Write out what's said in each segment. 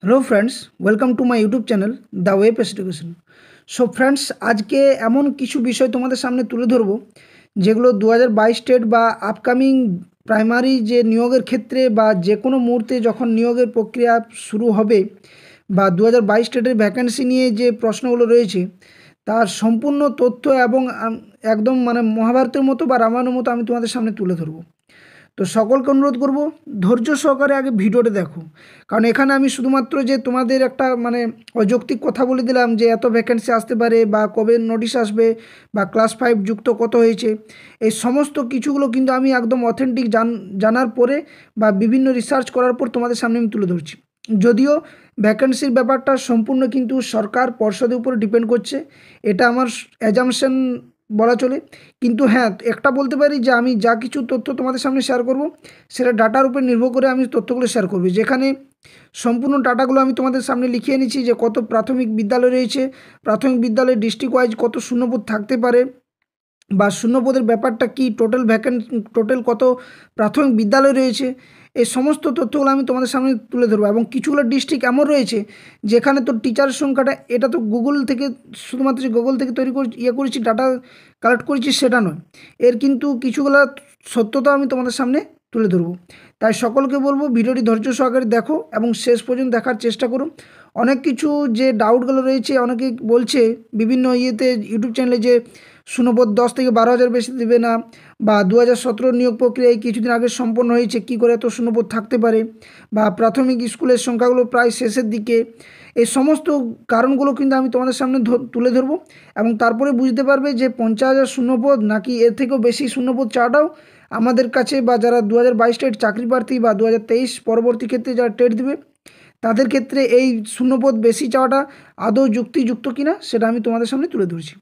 Hello friends, welcome to my YouTube channel the web education. So friends, আজকে এমন কিছু বিষয় তোমাদের সামনে তুলে ধরবো যেগুলো 2022 টেট বা আপকামিং প্রাইমারি যে নিয়োগের ক্ষেত্রে বা যে কোনো মুহূর্তে যখন নিয়োগের প্রক্রিয়া শুরু হবে বা 2022 টেটের ভ্যাকেন্সি নিয়ে যে প্রশ্নগুলো রয়েছে তার সম্পূর্ণ তথ্য এবং একদম মানে মহাভারতের মতো বা রামায়ণের মতো আমি তোমাদের সামনে তুলে ধরবো। তো সকলকে অনুরোধ করব, ধৈর্য সহকারে আগে ভিডিওটা দেখো। কারণ এখানে আমি শুধুমাত্র যে তোমাদের একটা মানে অযৌক্তিক কথা বলে দিলাম যে এত ভ্যাকেন্সি আসতে পারে বা কবে নোটিশ আসবে বা ক্লাস 5 যুক্ত কত হয়েছে, এই সমস্ত কিছুগুলো কিন্তু আমি একদম অথেন্টিক জানার পরে বা বিভিন্ন রিসার্চ করার পর তোমাদের সামনে আমি তুলে ধরছি। যদিও ভ্যাকেন্সির ব্যাপারটা সম্পূর্ণ কিন্তু সরকার পর্ষদের উপরে ডিপেন্ড করছে, এটা আমার অ্যাজামশন বলা চলে। কিন্তু হ্যাঁ, একটা বলতে পারি যে আমি যা কিছু তথ্য তোমাদের সামনে শেয়ার করব সেটা ডাটার উপর নির্ভর করে আমি তথ্যগুলো শেয়ার করব, যেখানে সম্পূর্ণ ডাটাগুলো আমি তোমাদের সামনে লিখিয়ে নিচ্ছি যে কত প্রাথমিক বিদ্যালয় রয়েছে, প্রাথমিক বিদ্যালয়ে ডিস্ট্রিক্ট ওয়াইজ কত শূন্যপদ থাকতে পারে বা শূন্যপদের ব্যাপারটা কি, টোটাল কত প্রাথমিক বিদ্যালয় রয়েছে, এই সমস্ত তথ্যগুলো আমি তোমাদের সামনে তুলে ধরবো। এবং কিছুগুলো ডিস্ট্রিক্ট এমন রয়েছে যেখানে তো টিচারের সংখ্যাটা, এটা তো গুগল থেকে শুধুমাত্র যে গুগল থেকে তৈরি করে করেছি, ডাটা কালেক্ট করেছি সেটা নয়, এর কিন্তু কিছুগুলো সত্যতা আমি তোমাদের সামনে তুলে ধরবো। তাই সকলকে বলবো ভিডিওটি ধৈর্য সহকারে দেখো এবং শেষ পর্যন্ত দেখার চেষ্টা করো। অনেক কিছু যে ডাউটগুলো রয়েছে, অনেকে বলছে বিভিন্ন ইউটিউব চ্যানেলে যে শূন্যপদ 10 থেকে 12,000 বেশি দেবে না, বা 2017 নিয়োগ প্রক্রিয়ায় কিছুদিন আগে সম্পন্ন হয়েছে, কী করে এত শূন্যপদ থাকতে পারে, বা প্রাথমিক স্কুলের সংখ্যাগুলো প্রায় শেষের দিকে, এই সমস্ত কারণগুলো কিন্তু আমি তোমাদের সামনে তুলে ধরবো। এবং তারপরে বুঝতে পারবে যে 50,000 শূন্যপদ নাকি এর থেকেও বেশি শূন্যপদ চাওয়াটাও আমাদের কাছে, বা যারা 2022 টেট চাকরি প্রার্থী বা 2023 পরবর্তী ক্ষেত্রে যারা টেট দেবে তাদের ক্ষেত্রে এই শূন্যপদ বেশি চাওয়াটা আদৌ যুক্তিযুক্ত কিনা সেটা আমি তোমাদের সামনে তুলে ধরছি।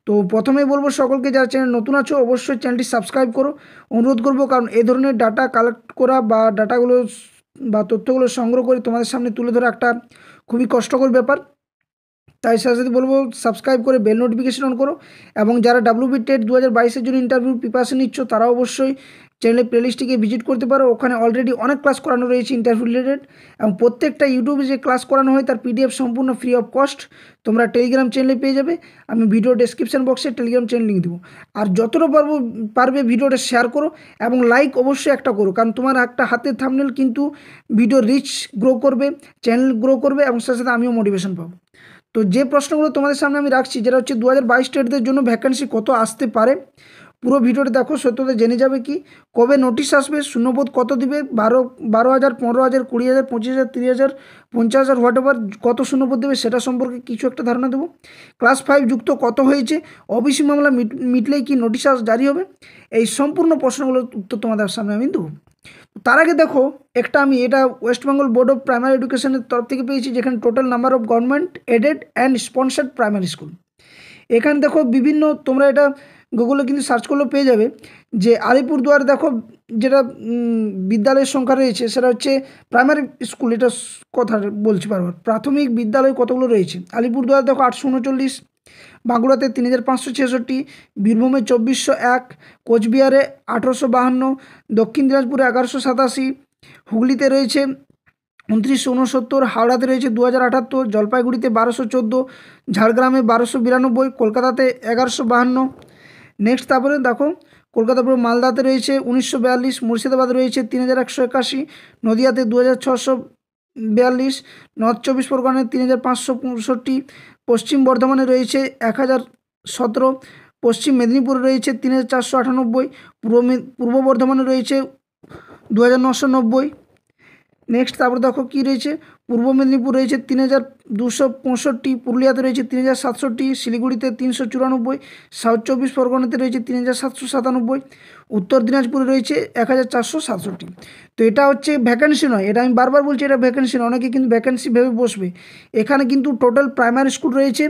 তো প্রথমেই বলবো সকলকে, যারা চ্যানেল নতুন আছো অবশ্যই চ্যানেলটি সাবস্ক্রাইব করো, অনুরোধ করবো। কারণ এই ধরনের ডাটা কালেক্ট করা বা ডাটাগুলো বা তথ্যগুলো সংগ্রহ করে তোমাদের সামনে তুলে ধরা একটা খুবই কষ্টকর ব্যাপার। তাই সাথে সাথে বলবো সাবস্ক্রাইব করে বেল নোটিফিকেশন অন করো। এবং যারা ডাব্লিউবি টেট 2022-এর জন্য ইন্টারভিউ প্রিপারেশন নিচ্ছ তারা অবশ্যই চ্যানেলের প্লেলিস্টটিকে ভিজিট করতে পারো। ওখানে অলরেডি অনেক ক্লাস করানো রয়েছে ইন্টারভিউ রিলেটেড, এবং প্রত্যেকটা ইউটিউবে যে ক্লাস করানো হয় তার পিডিএফ সম্পূর্ণ ফ্রি অফ কস্ট তোমরা টেলিগ্রাম চ্যানেলে পেয়ে যাবে। আমি ভিডিও ডেসক্রিপশন বক্সে টেলিগ্রাম চ্যানেল লিঙ্ক দেবো। আর যতটা পারবে ভিডিওটা শেয়ার করো এবং লাইক অবশ্যই একটা করো, কারণ তোমার একটা হাতের থাম্বনেল কিন্তু ভিডিও রিচ গ্রো করবে, চ্যানেল গ্রো করবে, এবং সাথে সাথে আমিও মোটিভেশন পাবো। তো যে প্রশ্নগুলো তোমাদের সামনে আমি রাখছি, যেটা হচ্ছে 2022 টেটদের জন্য ভ্যাকেন্সি কত আসতে পারে, পুরো ভিডিওটা দেখো, সত্যতা জেনে যাবে কি কবে নোটিশ আসবে, শূন্যপদ কত দিবে, 12,000, 15,000, 20,000, 25,000, 30,000, 50,000, হোয়াট এভার কত শূন্যপদ দেবে সেটা সম্পর্কে কিছু একটা ধারণা দেবো। ক্লাস 5 যুক্ত কত হয়েছে, ওবিসি মামলা মিটলেই কি নোটিশ জারি হবে, এই সম্পূর্ণ প্রশ্নগুলোর উত্তর তোমাদের সামনে আমি দেবো। তার আগে দেখো, আমি এটা West Bengal board of primary এডুকেশনের তরফ থেকে পেয়েছি, যেখানে total number of government aided and sponsored primary school. এখানে দেখো বিভিন্ন, তোমরা এটা গুগলে কিন্তু সার্চ করলেও পেয়ে যাবে যে আলিপুরদুয়ার দেখো যেটা বিদ্যালয়ের সংখ্যা রয়েছে সেটা হচ্ছে প্রাইমারি স্কুল, এটা কথা বলছি বারবার, প্রাথমিক বিদ্যালয় কতগুলো রয়েছে। আলিপুরদুয়ার দেখো 839, বাঁকুড়াতে 3,566, বীরভূমে 2,401, কোচবিহারে 1,852, দক্ষিণ দিনাজপুরে 1,187, হুগলিতে রয়েছে 2,969, হাওড়াতে রয়েছে 2,078, জলপাইগুড়িতে 1,214, ঝাড়গ্রামে 1,292, কলকাতাতে 1,152। নেক্সট তারপরে দেখো কলকাতা পুরো মালদাতে রয়েছে 1,942, মুর্শিদাবাদ রয়েছে 3,181, নদিয়াতে 2,642, নর্থ 24 পরগনায় 3,565, পশ্চিম বর্ধমানে রয়েছে 1,017, পশ্চিম মেদিনীপুরে রয়েছে 3,498, পূর্ব বর্ধমানে রয়েছে 2,990। নেক্সট তারপর দেখো কী রয়েছে, পূর্ব মেদিনীপুর রয়েছে 3,265, পুরুলিয়াতে রয়েছে 3,067, শিলিগুড়িতে 394, সাউথ 24 পরগনাতে রয়েছে 3,797, উত্তর দিনাজপুরে রয়েছে 1,467। তো এটা হচ্ছে ভ্যাকেন্সি নয়, এটা আমি বারবার বলছি এটা ভ্যাকেন্সি নয়, অনেকে কিন্তু ভ্যাকেন্সি ভেবে বসবে। এখানে কিন্তু টোটাল প্রাইমারি স্কুল রয়েছে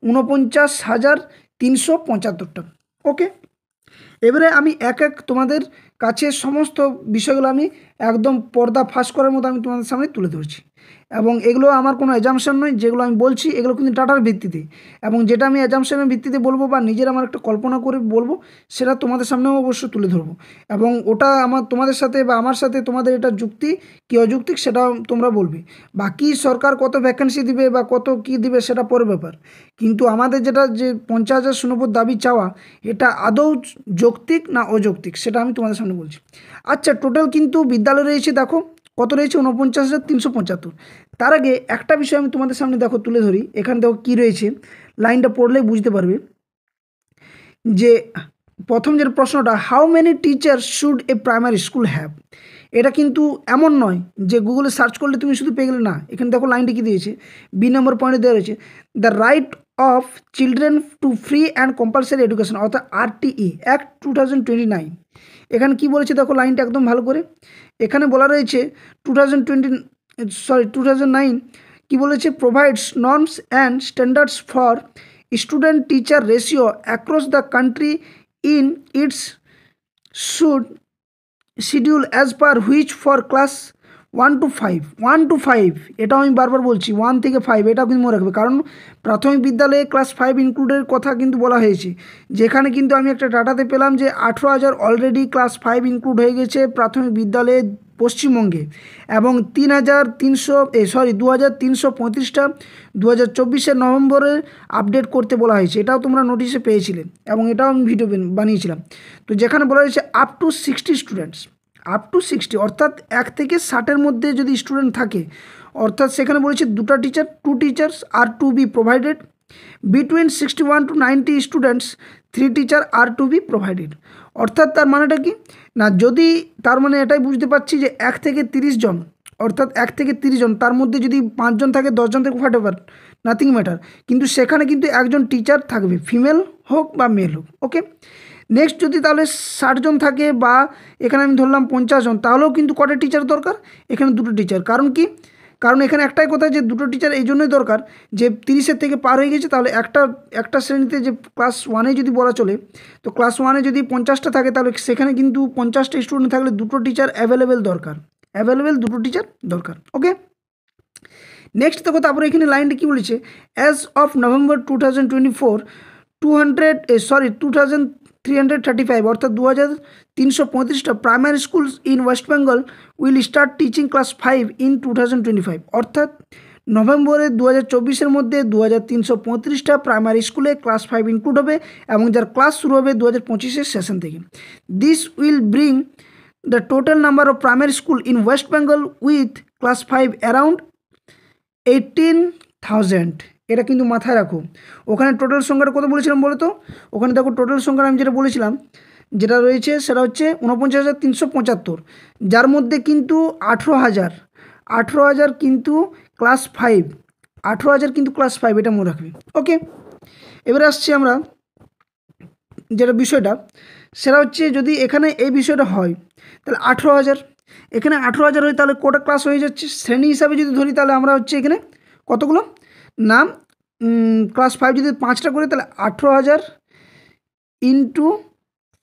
49,375টা। ওকে, এবারে আমি এক তোমাদের কাছে সমস্ত বিষয়গুলো আমি একদম পর্দা ফাঁস করার মতো আমি তোমাদের সামনে তুলে ধরছি। এবং এগুলো আমার কোনো অ্যাজাম্পশন নয়, যেগুলো আমি বলছি এগুলো কিন্তু ডাটার ভিত্তিতে, এবং যেটা আমি অ্যাজাম্পশনের ভিত্তিতে বলবো বা নিজের আমার একটা কল্পনা করে বলবো সেটা তোমাদের সামনেও অবশ্য তুলে ধরবো, এবং ওটা আমার তোমাদের সাথে বা আমার সাথে তোমাদের এটা যুক্তি কি অযৌক্তিক সেটা তোমরা বলবে। বাকি সরকার কত ভ্যাকেন্সি দিবে বা কত কি দিবে সেটা পরের ব্যাপার, কিন্তু আমাদের যেটা যে 50,000 শূন্যপদ দাবি চাওয়া, এটা আদৌ যৌক্তিক না অযৌক্তিক সেটা আমি তোমাদের সামনে বলছি। আচ্ছা, টোটাল কিন্তু বিদ্যালয় রয়েছে দেখো কত রয়েছে, 49,375। তার আগে একটা বিষয় আমি তোমাদের সামনে দেখো তুলে ধরি, এখানে দেখো কী রয়েছে, লাইনটা পড়লেই বুঝতে পারবে যে প্রথম যে প্রশ্নটা, how many teacher should a primary school have. এটা কিন্তু এমন নয় যে গুগলে সার্চ করলে তুমি শুধু পেয়ে গেলে, না, এখানে দেখো লাইনটা কী দিয়েছে, বি নম্বর পয়েন্টে দেওয়া রয়েছে, the right of children to free and compulsory education, অর্থাৎ RTE অ্যাক্ট 2029। এখানে কি বলেছে দেখো লাইনটা একদম ভালো করে, এখানে বলা রয়েছে 2009 কি বলেছে, provides norms and standards for student teacher ratio across the country in it's should schedule as per which for class 1 to 5, এটাও আমি বারবার বলছি 1 থেকে 5, এটাও কিন্তু মনে রাখবে, কারণ প্রাথমিক বিদ্যালয়ে ক্লাস 5 ইনক্লুডের কথা কিন্তু বলা হয়েছে, যেখানে কিন্তু আমি একটা ডাটাতে পেলাম যে 18,000 অলরেডি ক্লাস 5 ইনক্লুড হয়ে গেছে প্রাথমিক বিদ্যালয়ে পশ্চিমবঙ্গে, এবং 2,335টা 2024 নভেম্বরে আপডেট করতে বলা হয়েছে, এটাও তোমরা নোটিশে পেয়েছিলে, এবং এটাও আমি ভিডিও বানিয়েছিলাম। তো যেখানে বলা হয়েছে up to 60 students, up to 60 অর্থাৎ 1 থেকে 60-এর মধ্যে যদি স্টুডেন্ট থাকে, অর্থাৎ সেখানে বলেছে 2টা টিচার, 2 টিচার্স আর to be provided, between 61 to 90 students 3 teacher আর টু বি প্রোভাইডেড। অর্থাৎ তার মানেটা কি না, যদি তার মানে এটাই বুঝতে পারছি যে 1 থেকে 30 জন, অর্থাৎ 1 থেকে 30 জন, তার মধ্যে যদি 5 জন থাকে, 10 জন থেকে, হোয়াট এভার, নাথিং ম্যাটার, কিন্তু সেখানে কিন্তু একজন টিচার থাকবে, ফিমেল হোক বা মেল হোক। ওকে, নেক্সট যদি তাহলে 60 জন থাকে, বা এখানে আমি ধরলাম 50 জন, তাহলেও কিন্তু কটা টিচার দরকার, এখানে 2টো টিচার। কারণ কি, কারণ এখানে একটাই কথা যে 2টো টিচার এই জন্যই দরকার যে 30-এর থেকে পার হয়ে গেছে, তাহলে একটা শ্রেণীতে যে ক্লাস 1-এ যদি বলা চলে, তো ক্লাস 1-এ যদি 50টা থাকে, তাহলে সেখানে কিন্তু 50টা স্টুডেন্ট থাকলে 2টো টিচার অ্যাভেলেবেল দরকার, 2টো টিচার দরকার। ওকে, নেক্সট দেখো, তারপরে এখানে লাইনটা কী বলেছে, অ্যাজ অফ নভেম্বর 2024 2335, অর্থাৎ 2335টা primary schools in West Bengal will start teaching class 5 in 2025, অর্থাৎ নভেম্বরে 2024-এর মধ্যে 2335টা প্রাইমারি স্কুলে ক্লাস 5 ইনক্লুড হবে, এবং যার ক্লাস শুরু হবে 2025-এর সেশন থেকে। This will bring the total number of primary school in West Bengal with class 5 around 18,000। এটা কিন্তু মাথায় রাখো, ওখানে টোটাল সংখ্যাটা কত বলেছিলাম বলো তো, ওখানে দেখো টোটাল সংখ্যাটা আমি যেটা বলেছিলাম, যেটা রয়েছে সেটা হচ্ছে 49,375, যার মধ্যে কিন্তু 18,000 কিন্তু ক্লাস 5, 18,000 কিন্তু ক্লাস 5, এটা মনে রাখবে। ওকে, এবারে আসছি আমরা যেটা বিষয়টা, সেটা হচ্ছে যদি এখানে এই বিষয়টা হয়, তাহলে 18,000, এখানে 18,000 হয়, তাহলে কটা ক্লাস হয়ে যাচ্ছে শ্রেণী হিসাবে যদি ধরি, তাহলে আমরা হচ্ছে এখানে কতগুলো না, ক্লাস 5 যদি 5টা করি, তাহলে 18,000 ইন্টু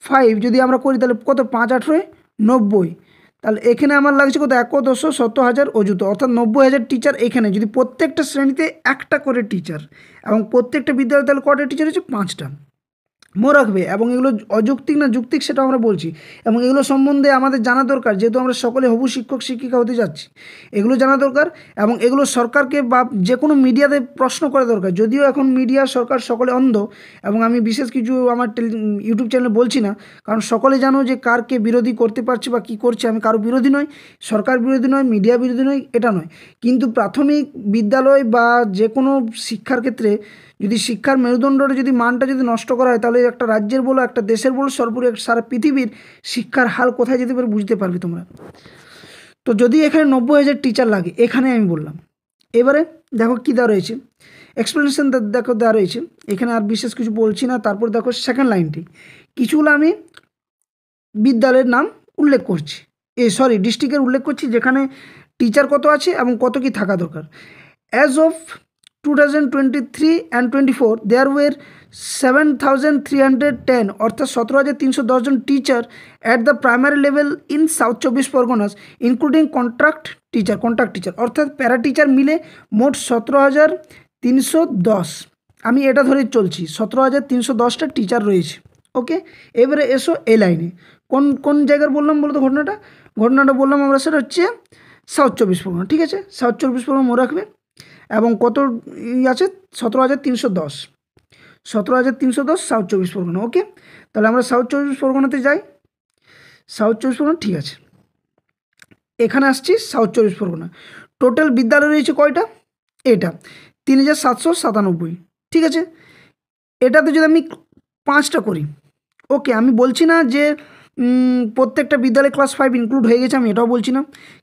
5 যদি আমরা করি, তাহলে কত, 5×8 90, তাহলে এখানে আমার লাগছে কত, 1,70,000 অযুত, অর্থাৎ 90,000 টিচার এখানে, যদি প্রত্যেকটা শ্রেণীতে একটা করে টিচার, এবং প্রত্যেকটা বিদ্যালয়ে তাহলে কটা টিচার হচ্ছে, 5টা, মনে রাখবে। এবং এগুলো অযৌক্তিক না যৌক্তিক সেটাও আমরা বলছি, এবং এগুলো সম্বন্ধে আমাদের জানা দরকার, যেহেতু আমরা সকলে হবু শিক্ষক শিক্ষিকা হতে যাচ্ছি, এগুলো জানা দরকার, এবং এগুলো সরকারকে বা যে কোনো মিডিয়াতে প্রশ্ন করা দরকার। যদিও এখন মিডিয়া সরকার সকলে অন্ধ, এবং আমি বিশেষ কিছু আমার ইউটিউব চ্যানেলে বলছি না, কারণ সকলে জানো যে কারকে বিরোধী করতে পারছে বা কী করছে, আমি কারো বিরোধী নয়, সরকার বিরোধী নয়, মিডিয়া বিরোধী নয়, এটা নয়, কিন্তু প্রাথমিক বিদ্যালয় বা যে কোনো শিক্ষার ক্ষেত্রে যদি শিক্ষার মেরুদণ্ডটা যদি মানটা যদি নষ্ট করা হয়, তাহলে একটা রাজ্যের বলো, একটা দেশের বলো, সর্বোপরি সারা পৃথিবীর শিক্ষার হাল কোথায় যেতে পারে বুঝতে পারবে তোমরা। তো যদি এখানে 90,000 টিচার লাগে, এখানে আমি বললাম, এবারে দেখো কী দেওয়া রয়েছে, এক্সপ্লেনেশন দেখো দেওয়া রয়েছে, এখানে আর বিশেষ কিছু বলছি না। তারপর দেখো সেকেন্ড লাইনটি, কিছুগুলো আমি বিদ্যালয়ের নাম উল্লেখ করছি, ডিস্ট্রিক্টের উল্লেখ করছি, যেখানে টিচার কত আছে এবং কত কি থাকা দরকার। As of 2023 and 24 there were 7,310 অর্থাৎ 17,310 জন teacher at the primary level in South চব্বিশ পরগনাস ইনক্লুডিং কন্ট্রাক্ট টিচার অর্থাৎ প্যারা টিচার মিলে মোট 17,310, আমি এটা ধরে চলছি, 17,310টা টিচার রয়েছে। ওকে, এবারে এসো এই লাইনে কোন কোন জায়গার বললাম বলো তো ঘটনাটা বললাম আমরা, সেটা হচ্ছে সাউথ চব্বিশ পরগনা। ঠিক আছে, সাউথ চব্বিশ পরগনা মনে রাখবে। এবং কত আছে, 17,310 সাউথ চব্বিশ পরগনা। ওকে, তাহলে আমরা সাউথ চব্বিশ পরগনাতে যাই। সাউথ চব্বিশ পরগনা, ঠিক আছে, এখানে আসছি সাউথ চব্বিশ পরগনা। টোটাল বিদ্যালয় রয়েছে কয়টা, এটা 3,797। ঠিক আছে, এটাতে যদি আমি 5টা করি, ওকে, আমি বলছি না যে প্রত্যেকটা বিদ্যালয়ে ক্লাস 5 ইনক্লুড হয়ে গেছে, আমি এটাও বলছি না,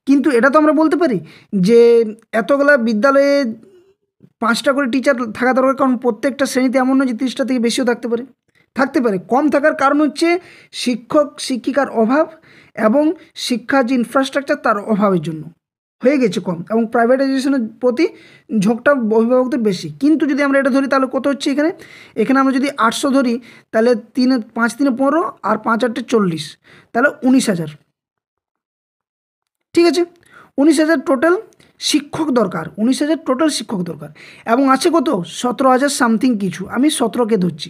কিন্তু এটা তো আমরা বলতে পারি যে এতগুলা বিদ্যালয়ে 5টা করে টিচার থাকা দরকার, কারণ প্রত্যেকটা শ্রেণীতে এমন নয় যে 30টা থেকে বেশিও থাকতে পারে। কম থাকার কারণ হচ্ছে শিক্ষক শিক্ষিকার অভাব এবং শিক্ষার যে ইনফ্রাস্ট্রাকচার তার অভাবের জন্য হয়ে গেছে কম, এবং প্রাইভেটাইজেশনের প্রতি ঝোঁকটা অভিভাবকদের বেশি। কিন্তু যদি আমরা এটা ধরি তাহলে কত হচ্ছে, এখানে আমরা যদি 800 ধরি তাহলে 5 3 15 আর 5 8 40, তাহলে 19,000। ঠিক আছে, 19,000 টোটাল শিক্ষক দরকার, 19,000 টোটাল শিক্ষক দরকার। এবং আছে কত, 17,000 সামথিং কিছু, আমি 17কে ধরছি,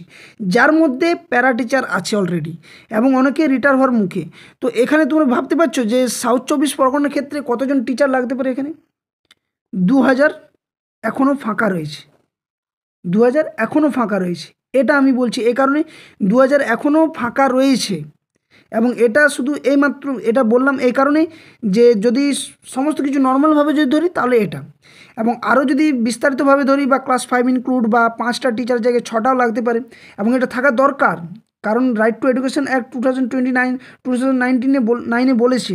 যার মধ্যে প্যারা টিচার আছে অলরেডি এবং অনেকে রিটায়ার হওয়ার মুখে। তো এখানে তোমরা ভাবতে পারছো যে সাউথ চব্বিশ পরগনার ক্ষেত্রে কতজন টিচার লাগতে পারে, এখানে 2,000 এখনও ফাঁকা রয়েছে, 2,000 এখনও ফাঁকা রয়েছে। এটা আমি বলছি এই কারণে 2,000 এখনও ফাঁকা রয়েছে, এবং এটা শুধু এইমাত্র এটা বললাম এই কারণে যে যদি সমস্ত কিছু নর্মালভাবে যদি ধরি তাহলে এটা, এবং আরও যদি বিস্তারিতভাবে ধরি বা ক্লাস 5 ইনক্লুড বা 5টা টিচার জায়গায় 6টাও লাগতে পারে, এবং এটা থাকা দরকার, কারণ রাইট টু এডুকেশন অ্যাক্ট 2019 বলেছে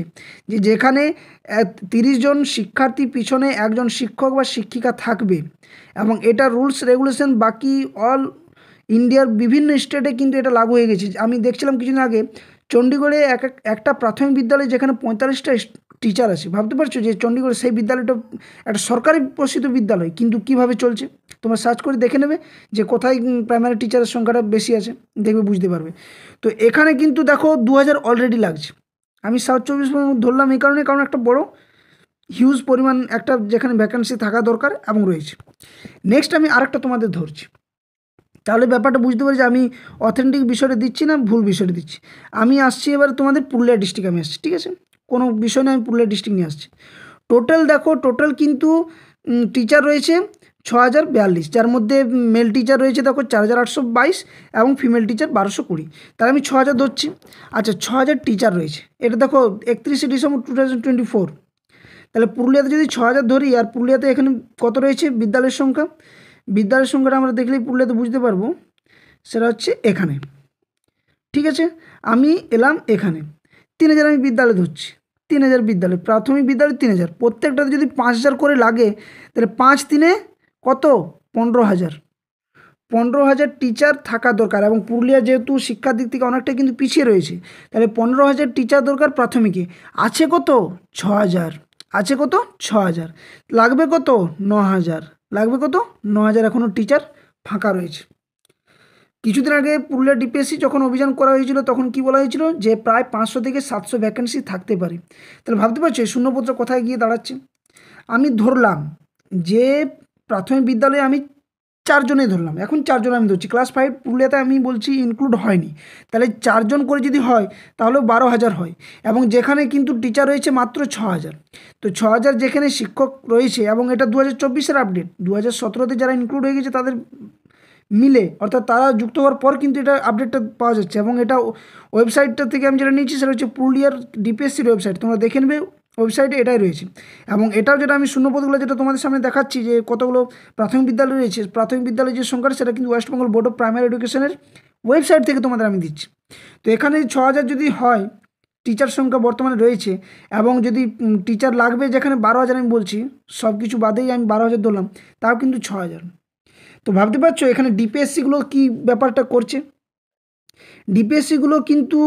যে যেখানে 30 জন শিক্ষার্থী পিছনে একজন শিক্ষক বা শিক্ষিকা থাকবে, এবং এটা রুলস রেগুলেশন বাকি অল ইন্ডিয়ার বিভিন্ন স্টেটে কিন্তু এটা লাগু হয়ে গেছে। আমি দেখছিলাম কিছুদিন আগে চণ্ডীগড়ে একটা প্রাথমিক বিদ্যালয় যেখানে 45টা টিচার আছে। ভাবতে পারছো যে চণ্ডীগড়ে সেই বিদ্যালয়টা একটা সরকারি প্রসিদ্ধ বিদ্যালয়, কিন্তু কিভাবে চলছে তোমরা সার্চ করে দেখে নেবে যে কোথায় প্রাইমারি টিচারের সংখ্যাটা বেশি আছে, দেখবে বুঝতে পারবে। তো এখানে কিন্তু দেখো 2,000 অলরেডি লাগছে। আমি সাউথ চব্বিশ পরগনা ধরলাম এই কারণে, কারণ একটা বড় হিউজ পরিমাণ একটা যেখানে ভ্যাকেন্সি থাকা দরকার এবং রয়েছে। নেক্সট আমি আরেকটা তোমাদের ধরছি, তাহলে ব্যাপারটা বুঝতে পারি যে আমি অথেন্টিক বিষয়টা দিচ্ছি না ভুল বিষয়টা দিচ্ছি। আমি আসছি এবার তোমাদের পুরুলিয়া ডিস্ট্রিক্ট আমি আসছি। ঠিক আছে, কোনো বিষয় নিয়ে আমি পুরুলিয়া ডিস্ট্রিক্ট নিয়ে আসছি। টোটাল দেখো, টোটাল কিন্তু টিচার রয়েছে 6,042, যার মধ্যে মেল টিচার রয়েছে দেখো 4,822 এবং ফিমেল টিচার 1,220, তাহলে আমি 6,000 ধরছি। আচ্ছা, 6,000 টিচার রয়েছে, এটা দেখো 31শে ডিসেম্বর 2024, তাহলে পুরুলিয়াতে যদি 6,000 ধরি, আর পুরুলিয়াতে এখানে কত রয়েছে বিদ্যালয়ের সংখ্যাটা আমরা দেখলেই পুরুলিয়াতে বুঝতে পারবো, সেটা হচ্ছে এখানে। ঠিক আছে, আমি এলাম এখানে 3,000 আমি বিদ্যালয় ধরছি, 3,000 বিদ্যালয়, প্রাথমিক বিদ্যালয় 3,000, প্রত্যেকটাতে যদি 5,000 করে লাগে তাহলে 5 3 কত, 15,000 টিচার থাকা দরকার। এবং পুরুলিয়া যেহেতু শিক্ষার দিক থেকে অনেকটা কিন্তু পিছিয়ে রয়েছে, তাহলে 15,000 টিচার দরকার প্রাথমিকে। আছে কত, 6,000, আছে কত, 6,000, লাগবে কত, 9,000, লাগবে কত, 9,000 এখনও টিচার ফাঁকা রয়েছে। কিছুদিন আগে পুরুলিয়া ডিপিএসসি যখন অভিযান করা হয়েছিল তখন কি বলা হয়েছিল যে প্রায় 500 থেকে 700 ভ্যাকেন্সি থাকতে পারে। তাহলে ভাবতে পারছো এই শূন্যপত্র কোথায় গিয়ে দাঁড়াচ্ছে। আমি ধরলাম যে প্রাথমিক বিদ্যালয়ে আমি 4 জনেই ধরলাম, এখন 4 জন আমি ধরছি, ক্লাস 5 পুরুলিয়াতে আমি বলছি ইনক্লুড হয়নি, তাহলে 4 জন করে যদি হয় তাহলে 12,000 হয়, এবং যেখানে কিন্তু টিচার রয়েছে মাত্র 6,000। তো 6,000 যেখানে শিক্ষক রয়েছে, এবং এটা 2024-এর আপডেট, 2017-তে যারা ইনক্লুড হয়ে গেছে তাদের মিলে, অর্থাৎ তারা যুক্ত হওয়ার পর কিন্তু এটা আপডেটটা পাওয়া যাচ্ছে, এবং এটা ওয়েবসাইটটা থেকে আমি যেটা নিয়েছি সেটা হচ্ছে পুরুলিয়ার ডিপিএসসির ওয়েবসাইট, তোমরা দেখে নেবে, ওয়েবসাইটে এটাই রয়েছে। এবং এটাও যেটা আমি শূন্যপদগুলো যেটা তোমাদের সামনে দেখাচ্ছি যে কতগুলো প্রাথমিক বিদ্যালয় রয়েছে, প্রাথমিক বিদ্যালয়ের যে সংখ্যাটা সেটা কিন্তু West Bengal board of primary এডুকেশনের ওয়েবসাইট থেকে তোমাদের আমি দিচ্ছি। তো এখানে 6,000 যদি হয় টিচার সংখ্যা বর্তমানে রয়েছে, এবং যদি টিচার লাগবে যেখানে 12,000 আমি বলছি, সব কিছু বাদেই আমি 12,000 ধরলাম, তাও কিন্তু 6,000। তো ভাবতে পারছো এখানে ডিপিএসসিগুলো কী ব্যাপারটা করছে। ডিপিএসসিগুলো কিন্তু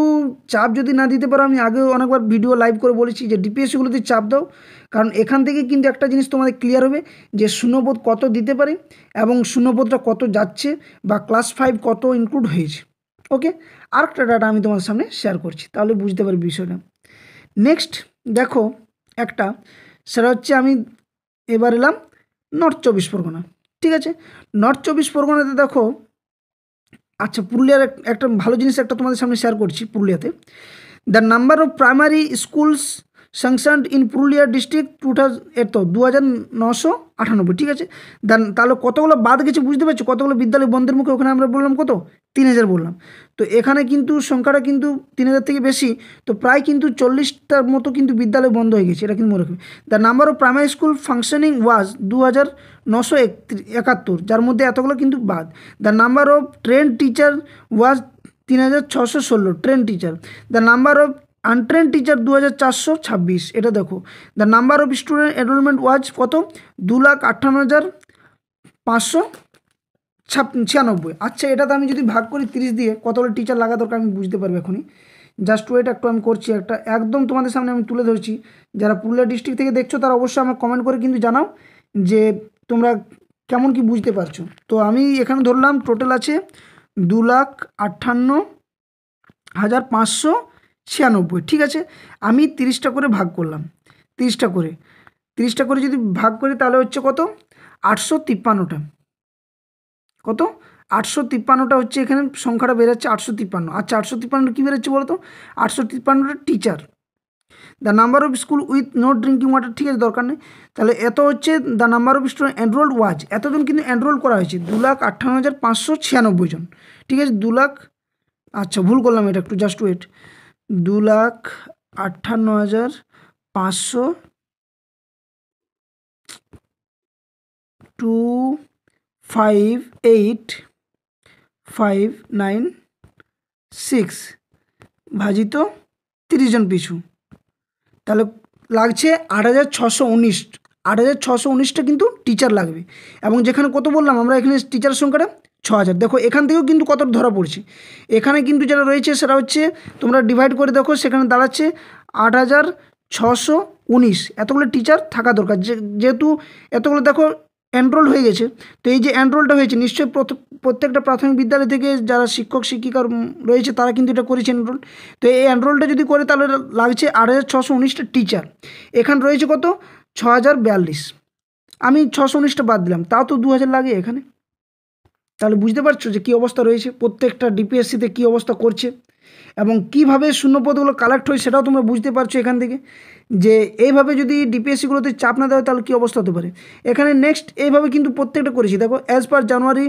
চাপ যদি না দিতে পারো, আমি আগেও অনেকবার ভিডিও লাইভ করে বলেছি যে ডিপিএসসিগুলোতে চাপ দাও, কারণ এখান থেকে কিন্তু একটা জিনিস তোমাদের ক্লিয়ার হবে যে শূন্যপদ কত দিতে পারে এবং শূন্যপদটা কত যাচ্ছে বা ক্লাস 5 কত ইনক্লুড হয়েছে। ওকে, আরেকটা ডাটা আমি তোমাদের সামনে শেয়ার করছি, তাহলে বুঝতে পারবে বিষয়টা। নেক্সট দেখো একটা, সেটা হচ্ছে আমি এবার এলাম নর্থ 24 পরগনা। ঠিক আছে, নর্থ 24 পরগনাতে দেখো, আচ্ছা পুরুলিয়ার একটা ভালো জিনিস একটা তোমাদের সামনে শেয়ার করছি। পুরুলিয়াতে the number of primary schools sanctioned in Purulia district 2998। ঠিক আছে, তাহলে কতগুলো বাদ গেছে বুঝতে পারছো, কতগুলো বিদ্যালয় বন্ধের মুখে, ওখানে আমরা বললাম কত 3000 বললাম। তো এখানে কিন্তু সংখ্যাটা কিন্তু 3000 থেকে বেশি, তো প্রায় কিন্তু 40টার মতো কিন্তু বিদ্যালয় বন্ধ হয়ে গেছে, এটা কিন্তু মনে রাখবে। The number of primary school functioning was 2971, যার মধ্যে এতগুলো কিন্তু বাদ। The number of train teacher was 3616 train teacher. The number of untrain teacher 2426, এটা দেখো। The number of student enrolment was কত 2,58,596। আচ্ছা, এটাতে আমি যদি ভাগ করি 30 দিয়ে, কতগুলো টিচার লাগা দরকার আমি বুঝতে পারবো এখনই। জাস্ট ওয়েট, একটু আমি করছি, একটা একদম তোমাদের সামনে আমি তুলে ধরছি। যারা পুরুলিয়া ডিস্ট্রিক্ট থেকে দেখছো তারা অবশ্যই আমার কমেন্ট করে কিন্তু জানাও যে তোমরা কেমন কি বুঝতে পারছো। তো আমি এখানে ধরলাম টোটাল আছে 2,58,596। ঠিক আছে, আমি 30টা করে ভাগ করলাম, 30টা করে যদি ভাগ করি তাহলে হচ্ছে কত 853টা। কত 853টা হচ্ছে, এখানে সংখ্যাটা বেরোচ্ছে 853। আচ্ছা 853 কী বেরোচ্ছে বলো তো, 853টা teacher. The number of school with no drinking water, ঠিক আছে দরকার নেই। তাহলে এত হচ্ছে the number of student enrolled was, এতজন কিন্তু এনরোল করা হয়েছে 2,58,596 জন। ঠিক আছে, 2 লাখ, আচ্ছা ভুল করলাম এটা একটু, জাস্ট ওয়েট, 2,58,500 258,596 ভাজিত 30 জন পিছু, তাহলে লাগছে 8,619। 8,619টা কিন্তু টিচার লাগবে। এবং যেখানে কত বললাম আমরা, এখানে টিচারের সংখ্যাটা 6,000। দেখো এখান থেকেও কিন্তু কত ধরা পড়ছে, এখানে কিন্তু যেটা রয়েছে সেটা হচ্ছে তোমরা ডিভাইড করে দেখো, সেখানে দাঁড়াচ্ছে 8,619। এতগুলো টিচার থাকা দরকার, যেহেতু এতগুলো দেখো এনরোল হয়ে গেছে। তো এই যে এনরোলটা হয়েছে, নিশ্চয়ই প্রত্যেকটা প্রাথমিক বিদ্যালয় থেকে যারা শিক্ষক শিক্ষিকা রয়েছে তারা কিন্তু এটা করেছে এনরোল। তো এই এনরোলটা যদি করে তাহলে লাগছে 8,619টা টিচার। এখানে রয়েছে কত 6,042, আমি 619টা বাদ দিলাম, তাও তো 2,000 লাগে এখানে। তাহলে বুঝতে পারছো যে কী অবস্থা রয়েছে, প্রত্যেকটা ডিপিএসসিতে কী অবস্থা করছে এবং কীভাবে শূন্যপদগুলো কালেক্ট হয় সেটাও তোমরা বুঝতে পারছো এখান থেকে, যে এইভাবে যদি ডিপিএসসিগুলোতে চাপ না দেওয়া হয় তাহলে কী অবস্থা হতে পারে। এখানে নেক্সট এইভাবে কিন্তু প্রত্যেকটা করেছি। দেখো as per January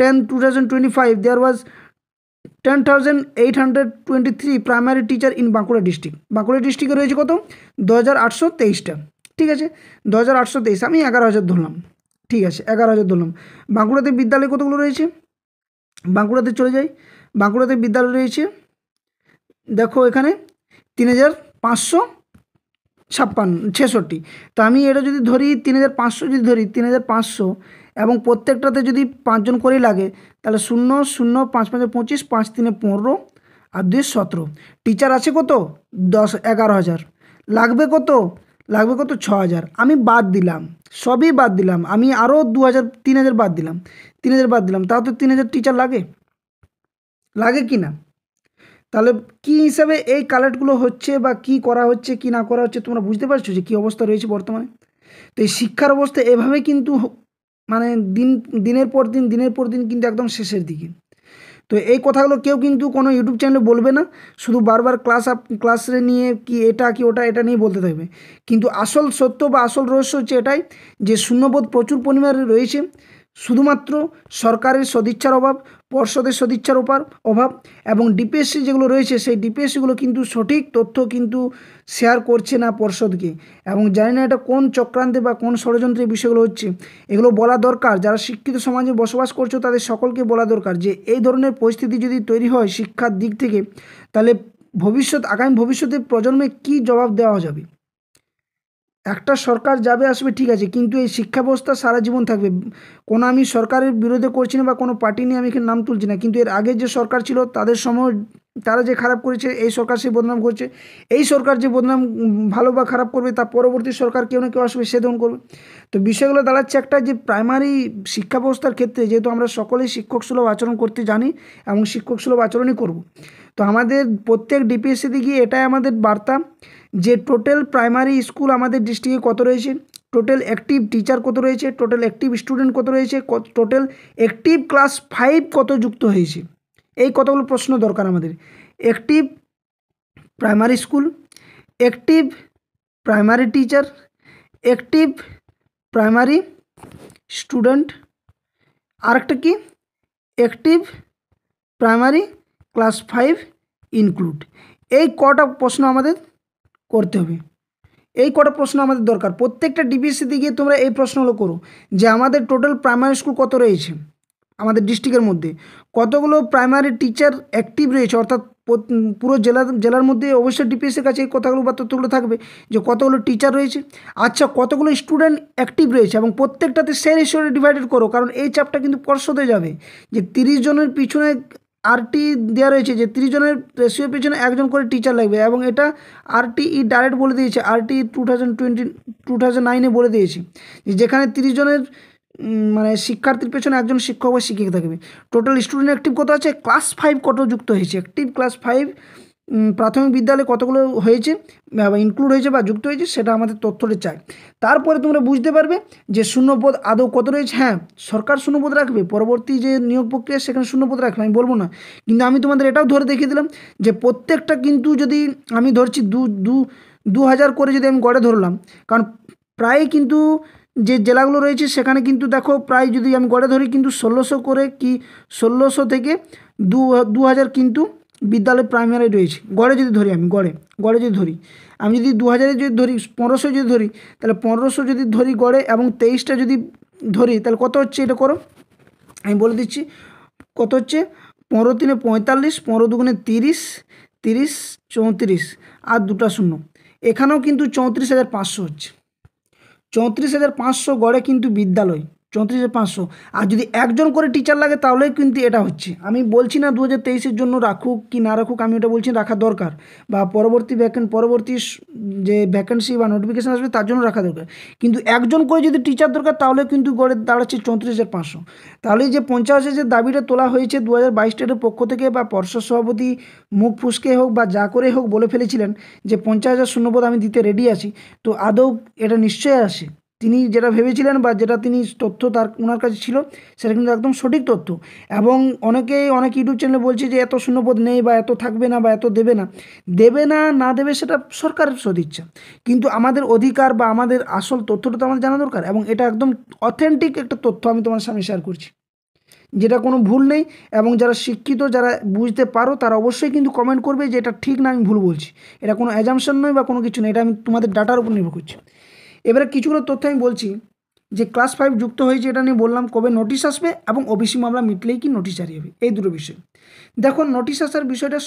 10, 2025 there was 10,823 primary teacher in Bankura district. Bankura ডিস্ট্রিক্টে রয়েছে কত 2,823টা। ঠিক আছে, 2,823, আমি 11,000 ধরলাম। ঠিক আছে, 11,000 ধরলাম। বাঁকুড়াতে বিদ্যালয় কতগুলো রয়েছে, বাঁকুড়াতে চলে যাই। বাঁকুড়াতে বিদ্যালয় রয়েছে দেখো এখানে 3,556। তো আমি এটা যদি ধরি 3,500, যদি ধরি 3,500 এবং প্রত্যেকটাতে যদি 5 জন করেই লাগে, তাহলে 0 0 5 5 25, 5 3 15 আর 2 17। টিচার আছে কত 11,000, লাগবে কত 6,000। আমি বাদ দিলাম, সবই বাদ দিলাম, আমি আরও 2,000 3,000 বাদ দিলাম, 3,000 বাদ দিলাম, তাও তো 3,000 টিচার লাগে কি না। তাহলে কী হিসাবে এই কালেক্টগুলো হচ্ছে বা কী করা হচ্ছে কী না করা হচ্ছে তোমরা বুঝতে পারছো যে কী অবস্থা রয়েছে বর্তমানে। তো এই শিক্ষার অবস্থা এভাবে কিন্তু মানে দিনের পর দিন কিন্তু একদম শেষের দিকে। তো এই কথাগুলো কেউ কিন্তু কোনো ইউটিউব চ্যানেলে বলবে না, শুধু বারবার ক্লাসে নিয়ে কি এটা কি ওটা এটা নিয়ে বলতে থাকবে। কিন্তু আসল সত্য বা আসল রহস্য হচ্ছে এটাই যে শূন্যপদ প্রচুর পরিমাণে রয়েছে, শুধুমাত্র সরকারের সদিচ্ছার অভাব, পর্ষদের সদিচ্ছার অভাব এবং ডিপিএসসি যেগুলো রয়েছে সেই ডিপিএসসিগুলো কিন্তু সঠিক তথ্য কিন্তু শেয়ার করছে না পর্ষদকে। এবং জানি না এটা কোন চক্রান্তে বা কোন ষড়যন্ত্রের বিষয়গুলো হচ্ছে, এগুলো বলা দরকার। যারা শিক্ষিত সমাজে বসবাস করছো তাদের সকলকে বলা দরকার যে এই ধরনের পরিস্থিতি যদি তৈরি হয় শিক্ষার দিক থেকে, তাহলে আগামী ভবিষ্যতে প্রজন্মে কী জবাব দেওয়া যাবে। একটা সরকার যাবে আসবে ঠিক আছে, কিন্তু এই শিক্ষা ব্যবস্থা সারা জীবন থাকবে। কোনো আমি সরকারের বিরোধে করছি না বা কোনো পার্টি নিয়ে আমি এখানে নাম তুলছি না, কিন্তু এর আগে যে সরকার ছিল তাদের সময় তারা যে খারাপ করেছে এই সরকার সে বদনাম করছে। এই সরকার যে বদনাম ভালো বা খারাপ করবে তা পরবর্তী সরকার কেউ না কেউ আসবে সে দমন করবে। তো বিষয়গুলো দাঁড়াচ্ছে একটা যে প্রাইমারি শিক্ষা ব্যবস্থার ক্ষেত্রে যেহেতু আমরা সকলেই শিক্ষক সুলভ আচরণ করতে জানি এবং শিক্ষক সুলভ আচরণই করব। তো আমাদের প্রত্যেক ডিপিএসসিতে গিয়ে এটাই আমাদের বার্তা যে টোটাল প্রাইমারি স্কুল আমাদের ডিস্ট্রিক্টে কত রয়েছে, টোটাল অ্যাক্টিভ টিচার কত রয়েছে, টোটাল অ্যাক্টিভ স্টুডেন্ট কত রয়েছে, টোটাল অ্যাক্টিভ ক্লাস 5 কত যুক্ত হয়েছে, এই কতগুলো প্রশ্ন দরকার আমাদের। Active primary school, active primary teacher, active primary student, আরেকটা কি অ্যাক্টিভ প্রাইমারি ক্লাস 5 ইনক্লুড। এই কটা প্রশ্ন আমাদের করতে হবে, এই কটা প্রশ্ন আমাদের দরকার। প্রত্যেকটা ডিপিএসসিতে গিয়ে তোমরা এই প্রশ্নগুলো করো যে আমাদের টোটাল প্রাইমারি স্কুল কত রয়েছে আমাদের ডিস্ট্রিক্টের মধ্যে, কতগুলো প্রাইমারি টিচার অ্যাক্টিভ রয়েছে, অর্থাৎ পুরো জেলার মধ্যে অবশ্যই ডিপিএসসির কাছে এই কথাগুলো বা তথ্যগুলো থাকবে যে কতগুলো টিচার রয়েছে, আচ্ছা কতগুলো স্টুডেন্ট অ্যাক্টিভ রয়েছে, এবং প্রত্যেকটাতে সেই রেশিওতে ডিভাইডেড করো, কারণ এই চাপটা কিন্তু পর্ষদে যাবে যে 30 জনের পিছনে আরটি দেওয়া রয়েছে যে 30 জনের রেশিওর পিছনে একজন করে টিচার লাগবে, এবং এটা আরটিই ডাইরেক্ট বলে দিয়েছে, আরটি 2009-এ বলে দিয়েছে যে যেখানে 30 জনের মানে শিক্ষার্থীর পেছনে একজন শিক্ষক বা শিক্ষিকা থাকবে। টোটাল স্টুডেন্ট অ্যাক্টিভ কত আছে, ক্লাস 5 কত যুক্ত হয়েছে, অ্যাক্টিভ ক্লাস 5 প্রাথমিক বিদ্যালয়ে কতগুলো হয়েছে বা ইনক্লুড হয়েছে বা যুক্ত হয়েছে সেটা আমাদের তথ্যটা চাই। তারপরে তোমরা বুঝতে পারবে যে শূন্যপদ আদৌ কত রয়েছে। হ্যাঁ, সরকার শূন্যপদ রাখবে, পরবর্তী যে নিয়োগ প্রক্রিয়া সেখানে শূন্যপদ রাখবে, আমি বলবো না, কিন্তু আমি তোমাদের এটাও ধরে দেখিয়ে দিলাম যে প্রত্যেকটা কিন্তু যদি আমি ধরছি 2000 করে যদি আমি গড়ে ধরলাম, কারণ প্রায় কিন্তু যে জেলাগুলো রয়েছে সেখানে কিন্তু দেখো প্রায় যদি আমি গড়ে ধরি কিন্তু 1600 করে কি 1600 থেকে 2000 কিন্তু বিদ্যালয় প্রাইমারি রয়েছে, গড়ে যদি ধরি আমি গড়ে যদি ধরি, আমি যদি 2000 যদি ধরি, 1500 যদি ধরি, তাহলে 1500 যদি ধরি গড়ে এবং 23টা যদি ধরি তাহলে কত হচ্ছে এটা করো, আমি বলে দিচ্ছি কত হচ্ছে। 15×3 45, 15×2 30, 30 34 আর দুটা শূন্য, এখানেও কিন্তু 34,500 হচ্ছে, 34,500 গড়ে কিন্তু বিদ্যালয়, 34,500। আর যদি একজন করে টিচার লাগে তাহলেই কিন্তু এটা হচ্ছে। আমি বলছি না 2023-এর জন্য রাখুক কি না রাখুক, আমি এটা বলছি রাখা দরকার, বা পরবর্তী যে ভ্যাকেন্সি বা নোটিফিকেশান আসবে তার জন্য রাখা দরকার, কিন্তু একজন করে যদি টিচার দরকার তাহলে কিন্তু গড়ে দাঁড়াচ্ছে 34,500। তাহলে যে 50,000 যে দাবিটা তোলা হয়েছে 2022 স্টেটের পক্ষ থেকে, বা পর্ষদ সভাপতি মুখ ফুসকে হোক বা যা করে হোক বলে ফেলেছিলেন যে 50,000 শূন্যপদ আমি দিতে রেডি আছি, তো আদৌ এটা নিশ্চয়ই আসে। তিনি যেটা ভেবেছিলেন বা যেটা তিনি তথ্য ওনার কাছে ছিল সেটা কিন্তু একদম সঠিক তথ্য। এবং অনেক ইউটিউব চ্যানেলে বলছে যে এত শূন্যপদ নেই বা এত থাকবে না বা এত দেবে না না দেবে সেটা সরকারের সদিচ্ছা, কিন্তু আমাদের অধিকার বা আমাদের আসল তথ্যটা তো আমাদের জানা দরকার, এবং এটা একদম অথেন্টিক একটা তথ্য আমি তোমার সামনে শেয়ার করছি, যেটা কোনো ভুল নেই। এবং যারা শিক্ষিত যারা বুঝতে পারো তারা অবশ্যই কিন্তু কমেন্ট করবে যে এটা ঠিক না আমি ভুল বলছি, এটা কোনো অ্যাজাম্পশন নয় বা কোনো কিছু নেই, এটা আমি তোমাদের ডাটার উপর নির্ভর করছি। এবারে কিছুগুলো তথ্য আমি বলছি যে ক্লাস 5 যুক্ত হয়েছে এটা নিয়ে বললাম, কবে নোটিশ আসবে এবং ওবিসি মামলা মিটলেই কি নোটিশ জারি হবে, এই দুটো বিষয়। দেখো নোটিশ আসার বিষয়টা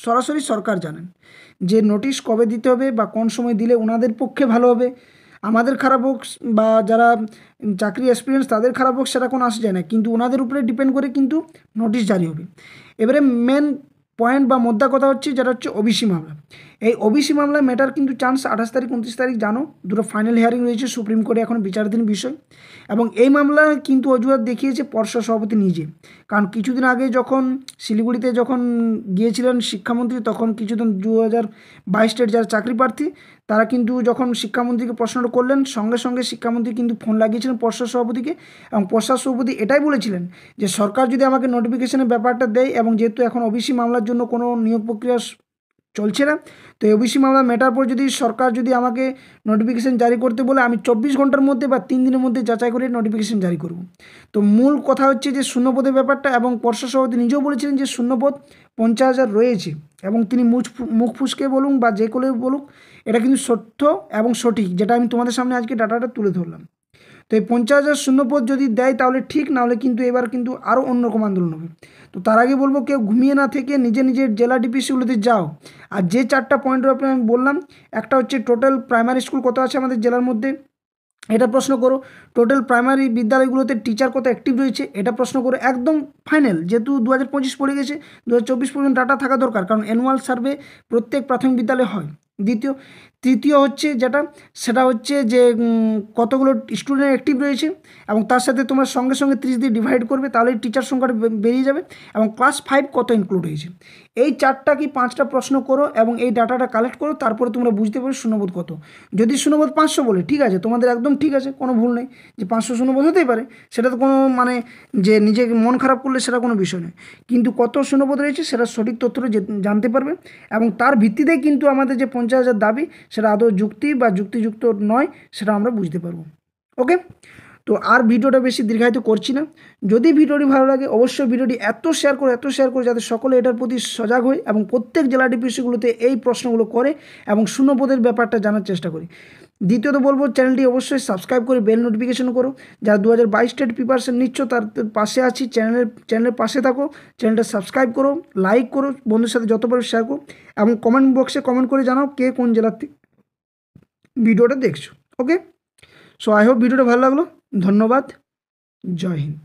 সরাসরি সরকার জানেন যে নোটিশ কবে দিতে হবে বা কোন সময় দিলে ওনাদের পক্ষে ভালো হবে, আমাদের খারাপ হোক বা যারা চাকরি এক্সপিরিয়েন্স তাদের খারাপ হোক সেটা কোনো আসে যায় না, কিন্তু ওনাদের উপরে ডিপেন্ড করে কিন্তু নোটিশ জারি হবে। এবারে মেন পয়েন্ট বা মোদ্দা কথা হচ্ছে যেটা হচ্ছে ওবিসি মামলা। এই ওবিসি মামলা মেটার কিন্তু চান্স 28 তারিখ 29 তারিখ জানো দুটো ফাইনাল হিয়ারিং রয়েছে সুপ্রিম কোর্টে, এখন বিচারাধীন বিষয়। এবং এই মামলা কিন্তু অজুহাত দেখিয়েছে পর্ষদ সভাপতি নিজে, কারণ কিছুদিন আগে যখন শিলিগুড়িতে যখন গিয়েছিলেন শিক্ষামন্ত্রী, তখন কিছুদিন 2022 স্টেট যারা চাকরি প্রার্থী তারা কিন্তু যখন শিক্ষামন্ত্রীকে প্রশ্নটা করলেন সঙ্গে সঙ্গে শিক্ষামন্ত্রী কিন্তু ফোন লাগিয়েছিলেন পর্ষদ সভাপতিকে, এবং পর্ষদ সভাপতি এটাই বলেছিলেন যে সরকার যদি আমাকে নোটিফিকেশনের ব্যাপারটা দেয়, এবং যেহেতু এখন ওবিসি মামলার জন্য কোনো নিয়োগ প্রক্রিয়া চলছে না, তো ওবিসি মামলা মেটার পর যদি সরকার যদি আমাকে নোটিফিকেশান জারি করতে বলে আমি 24 ঘন্টার মধ্যে বা 3 দিনের মধ্যে যাচাই করে নোটিফিকেশান জারি করব। তো মূল কথা হচ্ছে যে শূন্যপদের ব্যাপারটা, এবং পর্ষদ সভাপতি নিজেও বলেছিলেন যে শূন্যপদ 50,000 রয়েছে, এবং তিনি মুখ ফুসকে বলুন বা যে করে বলুক এটা কিন্তু সত্য এবং সঠিক, যেটা আমি তোমাদের সামনে আজকে ডাটাটা তুলে ধরলাম। তো এই 50,000 শূন্যপদ যদি দেয় তাহলে ঠিক, নাহলে কিন্তু এবার কিন্তু আরও অন্যরকম আন্দোলন হবে। তো তার আগে বলবো কেউ ঘুমিয়ে না থেকে নিজের নিজের জেলা ডিপিসিগুলোতে যাও। আর যে 4টা পয়েন্টের ব্যাপারে আমি বললাম, একটা হচ্ছে টোটাল প্রাইমারি স্কুল কত আছে আমাদের জেলার মধ্যে, এটা প্রশ্ন করো। টোটাল প্রাইমারি বিদ্যালয়গুলোতে টিচার কত অ্যাক্টিভ রয়েছে, এটা প্রশ্ন করো। একদম ফাইনাল, যেহেতু 2025 পড়ে গেছে, 2024 পর্যন্ত ডাটা থাকা দরকার, কারণ অ্যানুয়াল সার্ভে প্রত্যেক প্রাথমিক বিদ্যালয়ে হয়। তৃতীয় হচ্ছে যেটা, সেটা হচ্ছে যে কতগুলো স্টুডেন্ট অ্যাক্টিভ রয়েছে, এবং তার সাথে তোমরা সঙ্গে সঙ্গে 30 দিয়ে ডিভাইড করবে, তাহলে টিচার সংখ্যাটা বেরিয়ে যাবে, এবং ক্লাস 5 কত ইনক্লুড হয়েছে। এই 4টা কি 5টা প্রশ্ন করো এবং এই ডাটাটা কালেক্ট করো, তারপরে তোমরা বুঝতে পারবে শূন্যবোধ কত। যদি শূন্যবোধ 500 বলে, ঠিক আছে, তোমাদের একদম ঠিক আছে, কোনো ভুল নেই, যে 500 শূন্যবোধ হতেই পারে, সেটা তো কোনো মানে যে নিজে মন খারাপ করলে সেটা কোনো বিষয় নয়। কিন্তু কত শূন্যবোধ রয়েছে সেটা সঠিক তথ্যটা জানতে পারবে, এবং তার ভিত্তিতেই কিন্তু আমাদের যে 50,000 দাবি সেটা আদৌ যুক্তি বা যুক্তিযুক্ত নয় সেটা আমরা বুঝতে পারবো। ওকে, তো আর ভিডিওটা বেশি দীর্ঘায়িত করছি না। যদি ভিডিওটি ভালো লাগে অবশ্যই ভিডিওটি এত শেয়ার করো যাতে সকলে এটার প্রতি সজাগ হয় এবং প্রত্যেক জেলা ডিপিএসসিগুলোতে এই প্রশ্নগুলো করে এবং শূন্যপদের ব্যাপারটা জানার চেষ্টা করি। দ্বিতীয়ত বলবো, চ্যানেলটি অবশ্যই সাবস্ক্রাইব করে বেল নোটিফিকেশন করো। যারা 2022 স্টেট প্রিপারেশন নিচ্ছ তার পাশে আছি, চ্যানেলের পাশে থাকো, চ্যানেলটা সাবস্ক্রাইব করো, লাইক করো, বন্ধুর সাথে যত পারো শেয়ার করো, এবং কমেন্ট বক্সে কমেন্ট করে জানাও কে কোন জেলার থেকে ভিডিওটা দেখছো। ওকে, সো আই হোপ ভিডিওটা ভালো লাগলো। ধন্যবাদ, জয় হিন্দ।